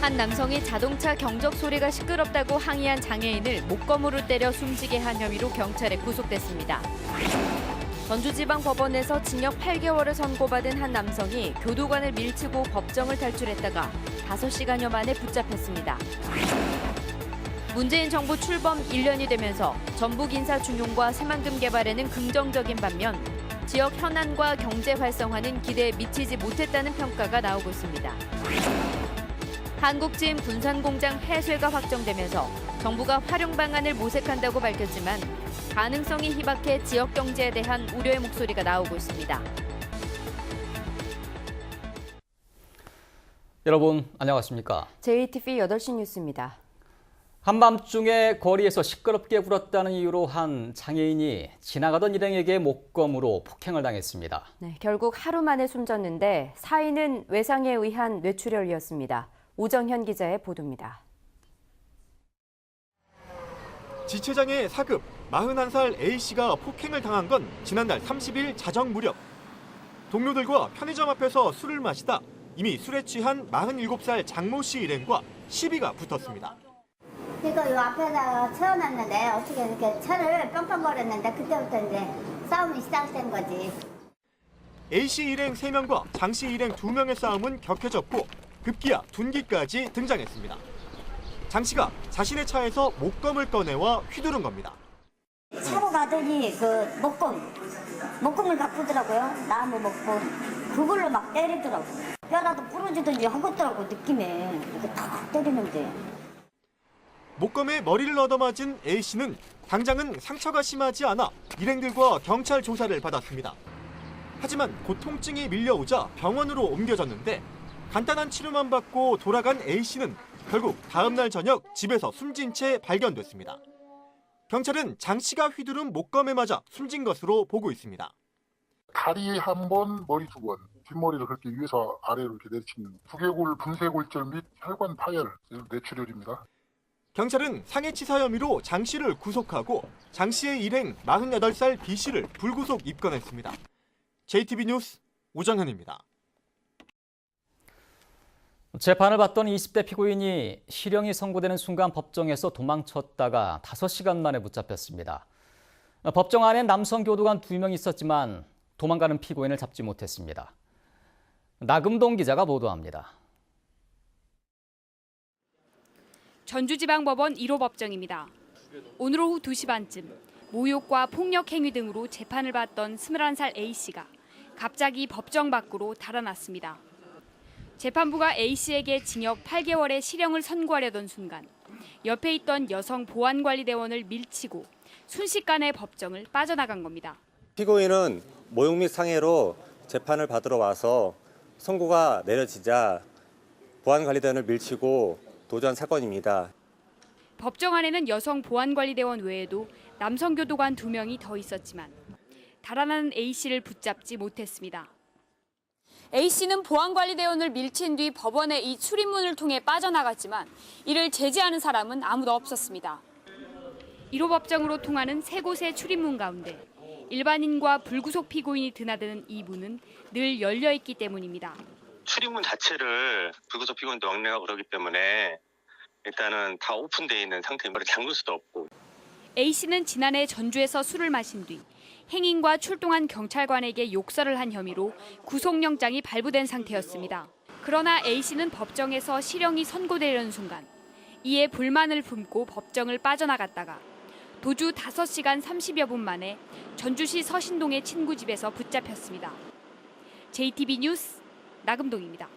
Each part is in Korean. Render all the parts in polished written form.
한 남성이 자동차 경적 소리가 시끄럽다고 항의한 장애인을 목검으로 때려 숨지게 한 혐의로 경찰에 구속됐습니다. 전주지방법원에서 징역 8개월을 선고받은 한 남성이 교도관을 밀치고 법정을 탈출했다가 5시간여 만에 붙잡혔습니다. 문재인 정부 출범 1년이 되면서 전북 인사 중용과 새만금 개발에는 긍정적인 반면 지역 현안과 경제 활성화는 기대에 미치지 못했다는 평가가 나오고 있습니다. 한국진 군산공장 폐쇄가 확정되면서 정부가 활용 방안을 모색한다고 밝혔지만 가능성이 희박해 지역 경제에 대한 우려의 목소리가 나오고 있습니다. 여러분 안녕하십니까? JTV 8시 뉴스입니다. 한밤중에 거리에서 시끄럽게 굴었다는 이유로 한 장애인이 지나가던 일행에게 목검으로 폭행을 당했습니다. 네, 결국 하루 만에 숨졌는데 사인은 외상에 의한 뇌출혈이었습니다. 오정현 기자의 보도입니다. 지체장애 4급 41살 A씨가 폭행을 당한 건 지난달 30일 자정 무렵. 동료들과 편의점 앞에서 술을 마시다 이미 술에 취한 47살 장모 씨 일행과 시비가 붙었습니다. 그러니까 요 앞에다가 세워놨는데 어떻게 이렇게 차를 뻥뻥거렸는데 그때부터 이제 싸움이 시작된 거지. A씨 일행 3명과 장씨 일행 2명의 싸움은 격해졌고 급기야 둔기까지 등장했습니다. 장씨가 자신의 차에서 목검을 꺼내와 휘두른 겁니다. 차로 가더니 그 목검을 갖고 오더라고요. 나무 목검. 그걸로 막 때리더라고. 뼈라도 부러지든지 하겠더라고 느낌에. 이렇게 탁 때리는데. 목검에 머리를 얻어맞은 A씨는 당장은 상처가 심하지 않아 일행들과 경찰 조사를 받았습니다. 하지만 곧 통증이 밀려오자 병원으로 옮겨졌는데 간단한 치료만 받고 돌아간 A씨는 결국 다음 날 저녁 집에서 숨진 채 발견됐습니다. 경찰은 장씨가 휘두른 목검에 맞아 숨진 것으로 보고 있습니다. 다리에 한 번, 머리 2번, 뒷머리를 그렇게 위에서 아래로 이렇게 내리치는 두개골 분쇄골절 및 혈관 파열, 뇌출혈입니다. 경찰은 상해치사 혐의로 장씨를 구속하고 장씨의 일행 48살 B씨를 불구속 입건했습니다. JTB 뉴스 오정현입니다. 재판을 받던 20대 피고인이 실형이 선고되는 순간 법정에서 도망쳤다가 5시간 만에 붙잡혔습니다. 법정 안엔 남성 교도관 2명이 있었지만 도망가는 피고인을 잡지 못했습니다. 나금동 기자가 보도합니다. 전주지방법원 1호 법정입니다. 오늘 오후 2시 반쯤 모욕과 폭력 행위 등으로 재판을 받던 21살 A씨가 갑자기 법정 밖으로 달아났습니다. 재판부가 A씨에게 징역 8개월의 실형을 선고하려던 순간 옆에 있던 여성 보안관리대원을 밀치고 순식간에 법정을 빠져나간 겁니다. 피고인은 모욕 및 상해로 재판을 받으러 와서 선고가 내려지자 보안관리대원을 밀치고 도주한 사건입니다. 법정 안에는 여성 보안관리대원 외에도 남성 교도관 2명이 더 있었지만 달아나는 A씨를 붙잡지 못했습니다. A씨는 보안관리대원을 밀친 뒤 법원의 이 출입문을 통해 빠져나갔지만 이를 제지하는 사람은 아무도 없었습니다. 1호 법정으로 통하는 3곳의 출입문 가운데 일반인과 불구속 피고인이 드나드는 이 문은 늘 열려 있기 때문입니다. 출입문 자체를 불구속 피고인도 왕래하고 그러기 때문에 일단은 다 오픈되어 있는 상태입니다. 잠글 수도 없고. A씨는 지난해 전주에서 술을 마신 뒤 행인과 출동한 경찰관에게 욕설을 한 혐의로 구속영장이 발부된 상태였습니다. 그러나 A씨는 법정에서 실형이 선고되려는 순간 이에 불만을 품고 법정을 빠져나갔다가 도주 5시간 30여 분 만에 전주시 서신동의 친구 집에서 붙잡혔습니다. JTB 뉴스 나금동입니다.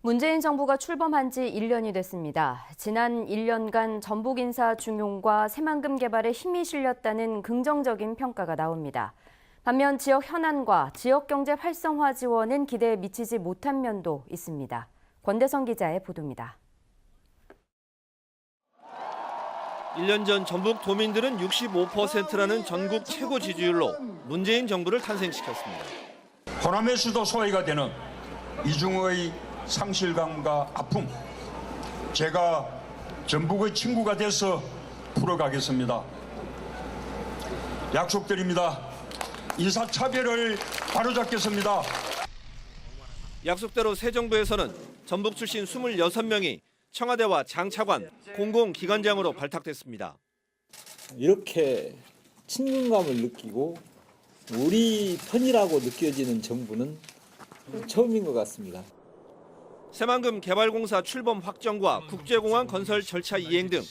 문재인 정부가 출범한 지 1년이 됐습니다. 지난 1년간 전북 인사 중용과 새만금 개발에 힘이 실렸다는 긍정적인 평가가 나옵니다. 반면 지역 현안과 지역 경제 활성화 지원은 기대에 미치지 못한 면도 있습니다. 권대성 기자의 보도입니다. 1년 전 전북 도민들은 65%라는 전국 최고 지지율로 문재인 정부를 탄생시켰습니다. 호남의 수도 소외가 되는 이중의 상실감과 아픔, 제가 전북의 친구가 돼서 풀어가겠습니다. 약속드립니다. 인사차별을 바로잡겠습니다. 약속대로 새 정부에서는 전북 출신 26명이 청와대와 장차관, 공공기관장으로 발탁됐습니다. 이렇게 친근감을 느끼고 우리 편이라고 느껴지는 정부는 처음인 것 같습니다. 새만금 개발공사 출범 확정과 국제공항 건설 절차 이행 등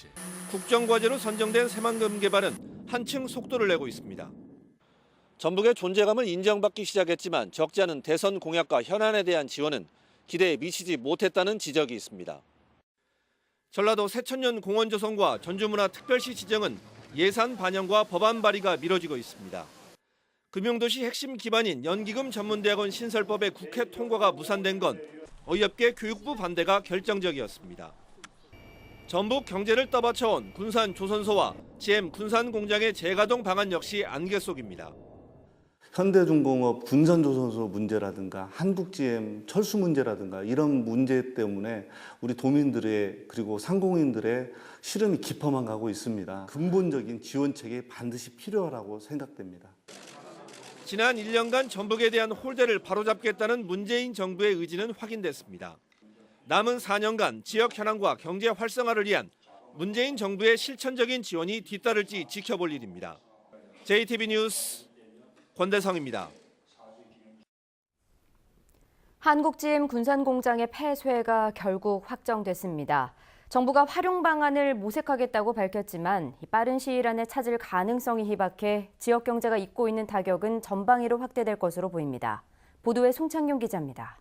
국정과제로 선정된 새만금 개발은 한층 속도를 내고 있습니다. 전북의 존재감을 인정받기 시작했지만 적지 않은 대선 공약과 현안에 대한 지원은 기대에 미치지 못했다는 지적이 있습니다. 전라도 새천년 공원 조성과 전주문화특별시 지정은 예산 반영과 법안 발의가 미뤄지고 있습니다. 금융도시 핵심 기반인 연기금 전문대학원 신설법의 국회 통과가 무산된 건 어이없게 교육부 반대가 결정적이었습니다. 전북 경제를 떠받쳐온 군산 조선소와 GM 군산공장의 재가동 방안 역시 안개 속입니다. 현대중공업 군산조선소 문제라든가 한국GM 철수 문제라든가 이런 문제 때문에 우리 도민들의 그리고 상공인들의 시름이 깊어만 가고 있습니다. 근본적인 지원책이 반드시 필요하다고 생각됩니다. 지난 1년간 전북에 대한 홀대를 바로잡겠다는 문재인 정부의 의지는 확인됐습니다. 남은 4년간 지역 현안과 경제 활성화를 위한 문재인 정부의 실천적인 지원이 뒤따를지 지켜볼 일입니다. JTB 뉴스 권대성입니다. 한국GM 군산공장의 폐쇄가 결국 확정됐습니다. 정부가 활용 방안을 모색하겠다고 밝혔지만 빠른 시일 안에 찾을 가능성이 희박해 지역 경제가 입고 있는 타격은 전방위로 확대될 것으로 보입니다. 보도에 송창용 기자입니다.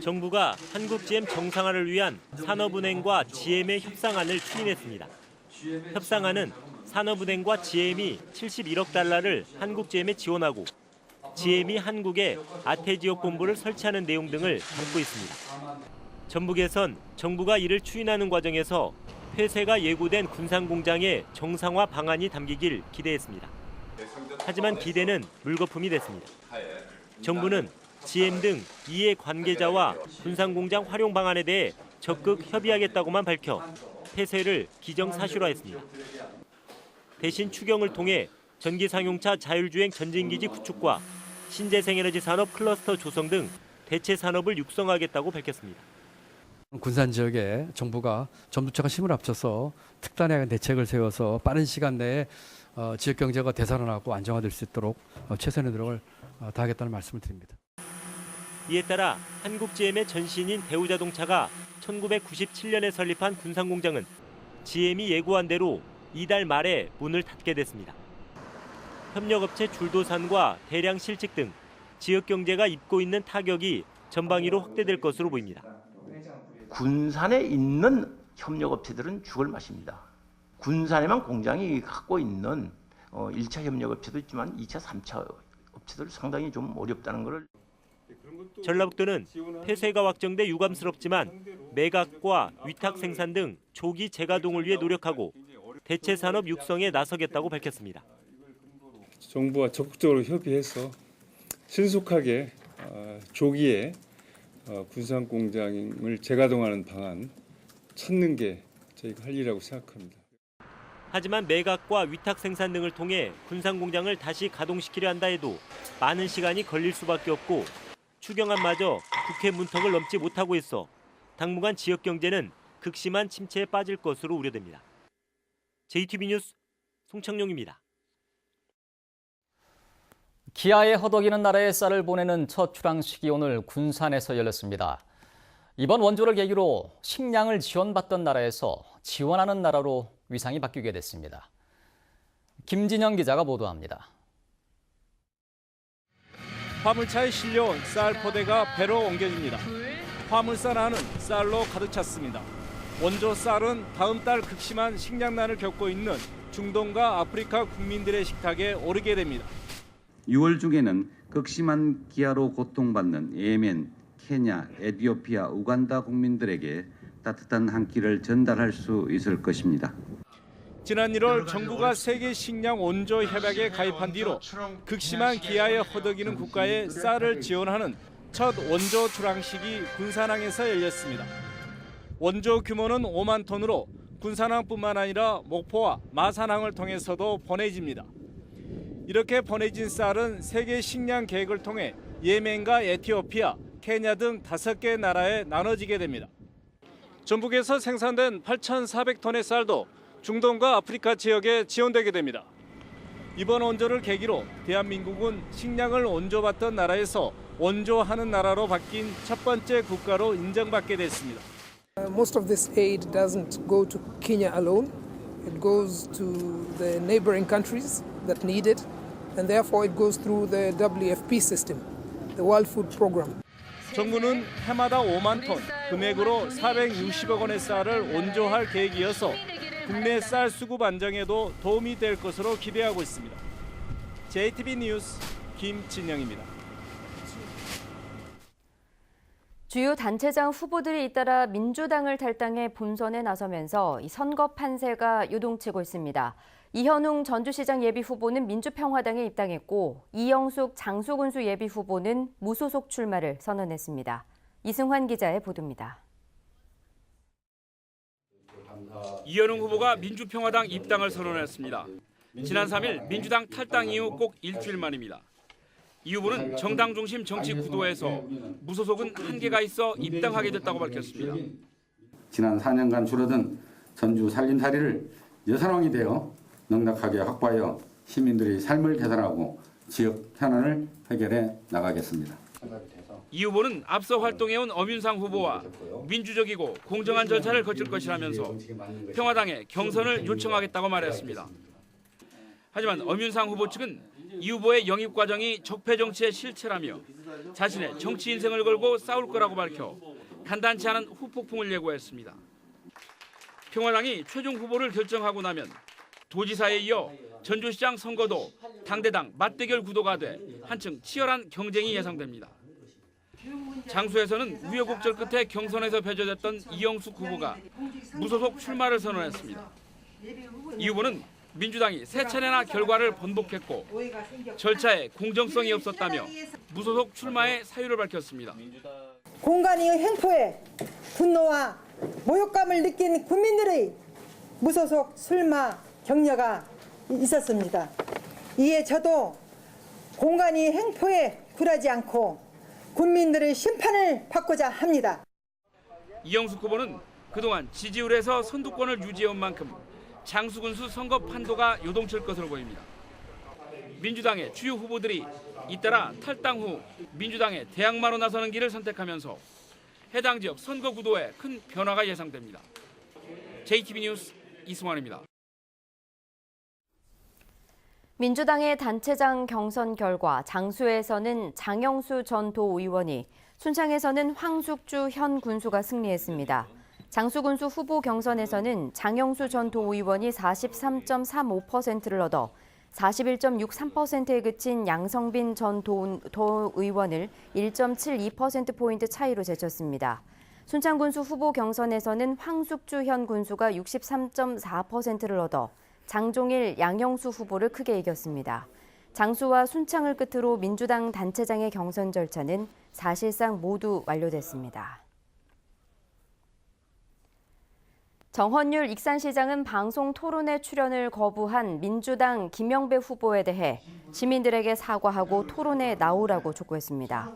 정부가 한국GM 정상화를 위한 산업은행과 GM의 협상안을 추진했습니다. 협상안은 산업은행과 GM이 71억 달러를 한국GM에 지원하고 GM이 한국에 아태지역 본부를 설치하는 내용 등을 담고 있습니다. 전북에선 정부가 이를 추진하는 과정에서 폐쇄가 예고된 군산공장의 정상화 방안이 담기길 기대했습니다. 하지만 기대는 물거품이 됐습니다. 정부는 GM 등 이해 관계자와 군산공장 활용 방안에 대해 적극 협의하겠다고만 밝혀 폐쇄를 기정사실화했습니다. 대신 추경을 통해 전기상용차 자율주행 전진기지 구축과 신재생에너지 산업 클러스터 조성 등 대체 산업을 육성하겠다고 밝혔습니다. 군산 지역에 정부가 전부처가 힘을 합쳐서 특단의 대책을 세워서 빠른 시간 내에 지역 경제가 되살아나고 안정화될 수 있도록 최선의 노력을 다하겠다는 말씀을 드립니다. 이에 따라 한국GM의 전신인 대우자동차가 1997년에 설립한 군산공장은 GM이 예고한 대로 이달 말에 문을 닫게 됐습니다. 협력업체 줄도산과 대량 실직 등 지역 경제가 입고 있는 타격이 전방위로 확대될 것으로 보입니다. 군산에 있는 협력업체들은 죽을 맛입니다. 군산에만 공장이 갖고 있는 1차 협력업체도 있지만 2차, 3차 업체들 상당히 좀 어렵다는 것을. 전라북도는 폐쇄가 확정돼 유감스럽지만 매각과 위탁 생산 등 조기 재가동을 위해 노력하고 대체 산업 육성에 나서겠다고 밝혔습니다. 정부와 적극적으로 협의해서 신속하게 조기에 군산공장을 재가동하는 방안 찾는 게 저희가 할 일이라고 생각합니다. 하지만 매각과 위탁 생산 등을 통해 군산공장을 다시 가동시키려 한다 해도 많은 시간이 걸릴 수밖에 없고 추경안마저 국회 문턱을 넘지 못하고 있어 당분간 지역 경제는 극심한 침체에 빠질 것으로 우려됩니다. JTB 뉴스 송창용입니다. 기아에 허덕이는 나라에 쌀을 보내는 첫 출항식이 오늘 군산에서 열렸습니다. 이번 원조를 계기로 식량을 지원받던 나라에서 지원하는 나라로 위상이 바뀌게 됐습니다. 김진영 기자가 보도합니다. 화물차에 실려온 쌀 포대가 배로 옮겨집니다. 화물선 안은 쌀로 가득 찼습니다. 원조 쌀은 다음 달 극심한 식량난을 겪고 있는 중동과 아프리카 국민들의 식탁에 오르게 됩니다. 6월 중에는 극심한 기아로 고통받는 예멘, 케냐, 에티오피아, 우간다 국민들에게 따뜻한 한 끼를 전달할 수 있을 것입니다. 지난 1월 정부가 세계 식량 원조 협약에 가입한 뒤로 극심한 기아에 허덕이는 국가에 쌀을 지원하는 첫 원조 출항식이 군산항에서 열렸습니다. 원조 규모는 5만 톤으로 군산항뿐만 아니라 목포와 마산항을 통해서도 보내집니다. 이렇게 보내진 쌀은 세계 식량 계획을 통해 예멘과 에티오피아, 케냐 등 5개 나라에 나눠지게 됩니다. 전북에서 생산된 8,400톤의 쌀도 중동과 아프리카 지역에 지원되게 됩니다. 이번 원조를 계기로 대한민국은 식량을 원조받던 나라에서 원조하는 나라로 바뀐 첫 번째 국가로 인정받게 됐습니다. Most of this aid doesn't go to Kenya alone. It goes to the neighboring countries that need it, and therefore it goes through the WFP system, the World Food Program. 정부는 해마다 5만 톤, 금액으로 460억 원의 쌀을 원조할 계획이어서 국내 쌀 수급 안정에도 도움이 될 것으로 기대하고 있습니다. JTB 뉴스 김진영입니다. 주요 단체장 후보들이 잇따라 민주당을 탈당해 본선에 나서면서 이 선거 판세가 요동치고 있습니다. 이현웅 전주시장 예비후보는 민주평화당에 입당했고 이영숙 장수군수 예비후보는 무소속 출마를 선언했습니다. 이승환 기자의 보도입니다. 이현웅 후보가 민주평화당 입당을 선언했습니다. 지난 3일 민주당 탈당 이후 꼭 일주일 만입니다. 이 후보는 정당 중심 정치 구도에서 무소속은 한계가 있어 입당하게 됐다고 밝혔습니다. 지난 4년간 줄어든 전주 살림살이를 여선왕이 되어 넉넉하게 확보하여 시민들의 삶을 개선하고 지역 현안을 해결해 나가겠습니다. 이 후보는 앞서 활동해온 엄윤상 후보와 민주적이고 공정한 절차를 거칠 것이라면서 평화당에 경선을 요청하겠다고 말했습니다. 하지만 엄윤상 후보 측은 이 후보의 영입 과정이 적폐 정치의 실체라며 자신의 정치 인생을 걸고 싸울 거라고 밝혀 간단치 않은 후폭풍을 예고했습니다. 평화당이 최종 후보를 결정하고 나면 도지사에 이어 전주시장 선거도 당대당 맞대결 구도가 돼 한층 치열한 경쟁이 예상됩니다. 장수에서는 우여곡절 끝에 경선에서 배제됐던 이영숙 후보가 무소속 출마를 선언했습니다. 이 후보는 민주당이 세 차례나 결과를 번복했고 절차에 공정성이 없었다며 무소속 출마의 사유를 밝혔습니다. 공간의 횡포에 분노와 모욕감을 느낀 국민들의 무소속 출마 격려가 있었습니다. 이에 저도 공간의 횡포에 굴하지 않고 국민들의 심판을 받고자 합니다. 이영숙 후보는 그동안 지지율에서 선두권을 유지해온 만큼 장수군수 선거 판도가 요동칠 것으로 보입니다. 민주당의 주요 후보들이 잇따라 탈당 후 민주당의 대항마로 나서는 길을 선택하면서 해당 지역 선거 구도에 큰 변화가 예상됩니다. JTB 뉴스 이승환입니다. 민주당의 단체장 경선 결과 장수에서는 장영수 전 도의원이, 순창에서는 황숙주 현 군수가 승리했습니다. 장수 군수 후보 경선에서는 장영수 전 도의원이 43.35%를 얻어 41.63%에 그친 양성빈 전 도의원을 1.72%포인트 차이로 제쳤습니다. 순창 군수 후보 경선에서는 황숙주 현 군수가 63.4%를 얻어 장종일, 양영수 후보를 크게 이겼습니다. 장수와 순창을 끝으로 민주당 단체장의 경선 절차는 사실상 모두 완료됐습니다. 정헌율 익산시장은 방송 토론회 출연을 거부한 민주당 김영배 후보에 대해 시민들에게 사과하고 토론에 나오라고 촉구했습니다.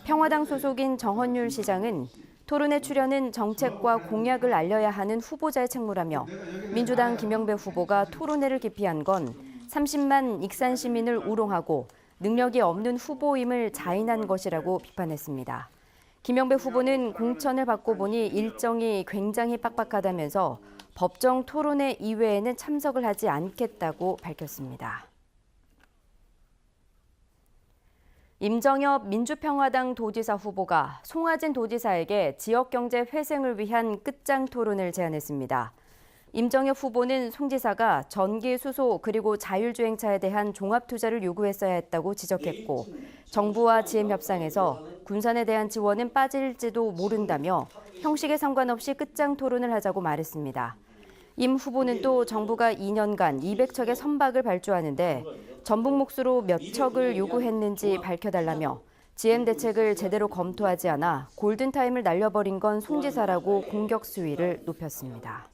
평화당 소속인 정헌율 시장은 토론회 출연은 정책과 공약을 알려야 하는 후보자의 책무라며 민주당 김영배 후보가 토론회를 기피한 건 30만 익산 시민을 우롱하고 능력이 없는 후보임을 자인한 것이라고 비판했습니다. 김영배 후보는 공천을 받고 보니 일정이 굉장히 빡빡하다면서 법정 토론회 이외에는 참석을 하지 않겠다고 밝혔습니다. 임정엽 민주평화당 도지사 후보가 송하진 도지사에게 지역경제 회생을 위한 끝장 토론을 제안했습니다. 임정엽 후보는 송 지사가 전기, 수소 그리고 자율주행차에 대한 종합투자를 요구했어야 했다고 지적했고 정부와 GM 협상에서 군산에 대한 지원은 빠질지도 모른다며 형식에 상관없이 끝장 토론을 하자고 말했습니다. 임 후보는 또 정부가 2년간 200척의 선박을 발주하는데 전북 몫으로 몇 척을 요구했는지 밝혀달라며 GM 대책을 제대로 검토하지 않아 골든타임을 날려버린 건 송 지사라고 공격 수위를 높였습니다.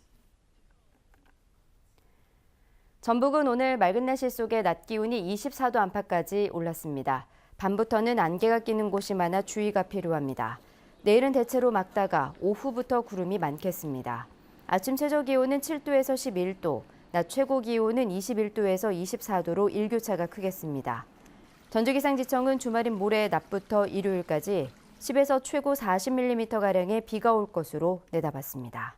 전북은 오늘 맑은 날씨 속에 낮 기온이 24도 안팎까지 올랐습니다. 밤부터는 안개가 끼는 곳이 많아 주의가 필요합니다. 내일은 대체로 맑다가 오후부터 구름이 많겠습니다. 아침 최저 기온은 7도에서 11도, 낮 최고 기온은 21도에서 24도로 일교차가 크겠습니다. 전주기상지청은 주말인 모레 낮부터 일요일까지 10에서 최고 40mm가량의 비가 올 것으로 내다봤습니다.